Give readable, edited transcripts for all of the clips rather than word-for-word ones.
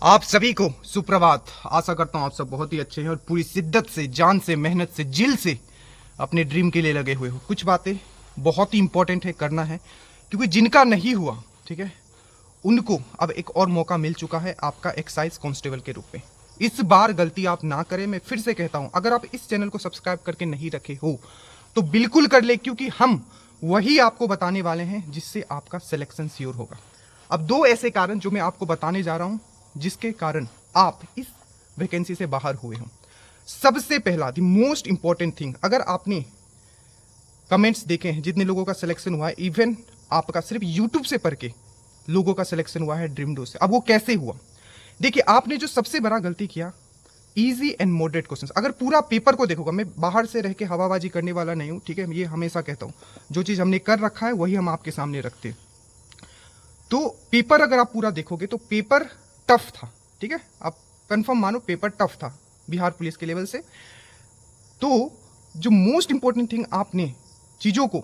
आप सभी को सुप्रभात। आशा करता हूँ आप सब बहुत ही अच्छे हैं और पूरी शिद्दत से, जान से, मेहनत से, जिल से अपने ड्रीम के लिए लगे हुए हो। कुछ बातें बहुत ही इंपॉर्टेंट है, करना है, क्योंकि जिनका नहीं हुआ, ठीक है, उनको अब एक और मौका मिल चुका है आपका एक्साइज कांस्टेबल के रूप में। इस बार गलती आप ना करें। मैं फिर से कहता हूं, अगर आप इस चैनल को सब्सक्राइब करके नहीं रखे हो तो बिल्कुल कर ले, क्योंकि हम वही आपको बताने वाले हैं जिससे आपका सिलेक्शन श्योर होगा। अब दो ऐसे कारण जो मैं आपको बताने जा रहा हूं जिसके कारण आप इस वैकेंसी से बाहर हुए हो। सबसे पहला, द मोस्ट इंपॉर्टेंट थिंग, अगर आपने कमेंट्स देखे हैं जितने लोगों का सिलेक्शन हुआ है, इवन आपका सिर्फ यूट्यूब से पढ़ के लोगों का सिलेक्शन हुआ है ड्रीम 2 से। अब वो कैसे हुआ? देखिए, आपने जो सबसे बड़ा गलती किया, इजी एंड मॉडरेट क्वेश्चंस। अगर पूरा पेपर को देखोगा, मैं बाहर से रह के हवाबाजी करने वाला नहीं हूं, ठीक है, ये हमेशा कहता हूं, जो चीज हमने कर रखा है वही हम आपके सामने रखते हैं। तो पेपर अगर आप पूरा देखोगे तो पेपर टफ था, ठीक है, आप कंफर्म मानो पेपर टफ था बिहार पुलिस के लेवल से। तो जो मोस्ट इंपॉर्टेंट थिंग आपने चीजों को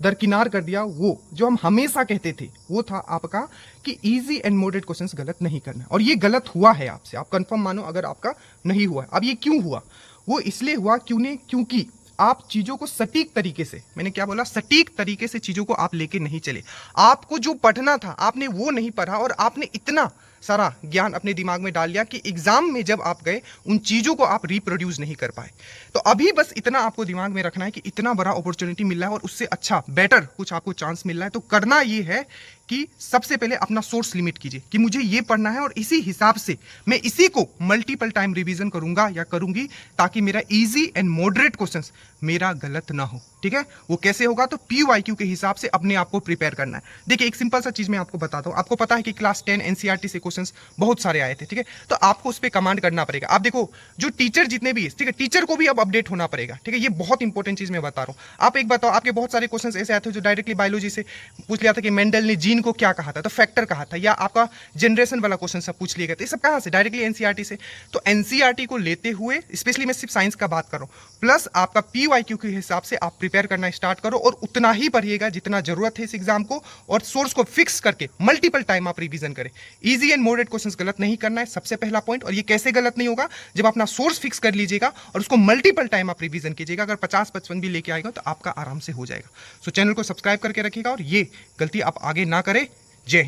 दरकिनार कर दिया, वो जो हम हमेशा कहते थे, वो था आपका कि इजी एंड मॉडरेट क्वेश्चंस गलत नहीं करना। और ये गलत हुआ है आपसे, आप कंफर्म मानो अगर आपका नहीं हुआ है। अब ये क्यों हुआ? वो इसलिए हुआ क्योंकि आप चीजों को सटीक तरीके से, मैंने क्या बोला, सटीक तरीके से चीजों को आप लेके नहीं चले। आपको जो पढ़ना था आपने वो नहीं पढ़ा, और आपने इतना सारा ज्ञान अपने दिमाग में डाल लिया कि एग्जाम में जब आप गए उन चीजों को आप रिप्रोड्यूस नहीं कर पाए। तो अभी बस इतना आपको दिमाग में रखना है कि इतना बड़ा अपॉर्चुनिटी मिल रहा है और उससे अच्छा बेटर कुछ आपको चांस मिल रहा है। तो करना ये है कि सबसे पहले अपना सोर्स लिमिट कीजिए कि मुझे ये पढ़ना है और इसी हिसाब से मैं इसी को मल्टीपल टाइम रिवीजन करूंगा या करूंगी, ताकि मेरा इजी एंड मॉडरेट क्वेश्चंस मेरा गलत ना हो। ठीक है, वो कैसे होगा? तो PYQ के हिसाब से अपने आप को प्रिपेयर करना है। देखिए, एक सिंपल सा चीज मैं आपको बताता हूं। आपको पता है कि क्लास 10 NCERT से क्वेश्चंस बहुत सारे आए थे, ठीक है, तो आपको उस पर कमांड करना पड़ेगा। आप देखो, जो टीचर जितने भी है, ठीक है, टीचर को भी अब अपडेट होना पड़ेगा, ठीक है, ये बहुत इंपॉर्टेंट चीज मैं बता रहा हूं। आप एक बताओ, आपके बहुत सारे क्वेश्चंस ऐसे आते हैं जो डायरेक्टली बायोलॉजी से पूछ लिया था कि मेंडल ने जीन को क्या कहा था, तो फैक्टर कहा था, या आपका जनरेशन वाला क्वेश्चन सब पूछ लिए गए थे। ये सब कहां से? डायरेक्टली NCERT से। तो NCERT को लेते हुए, स्पेशली मैं सिर्फ साइंस का बात कर रहा हूं, प्लस आपका PYQ के हिसाब से आप प्रिपेयर करना स्टार्ट करो, और उतना ही पढ़िएगा जितना जरूरत है इस एग्जाम को, और सोर्स को फिक्स करके मल्टीपल टाइम आप रिवीजन करें। इजी एंड मॉडरेट क्वेश्चंस गलत नहीं करना है, सबसे पहला पॉइंट। और ये कैसे गलत नहीं होगा? जब अपना सोर्स फिक्स कर लीजिएगा और उसको मल्टीपल टाइम आप रिवीजन कीजिएगा। अगर 50-55 भी लेके आएगा तो आपका आराम से हो जाएगा। सो चैनल को सब्सक्राइब करके रखिएगा और ये गलती आप आगे ना करें।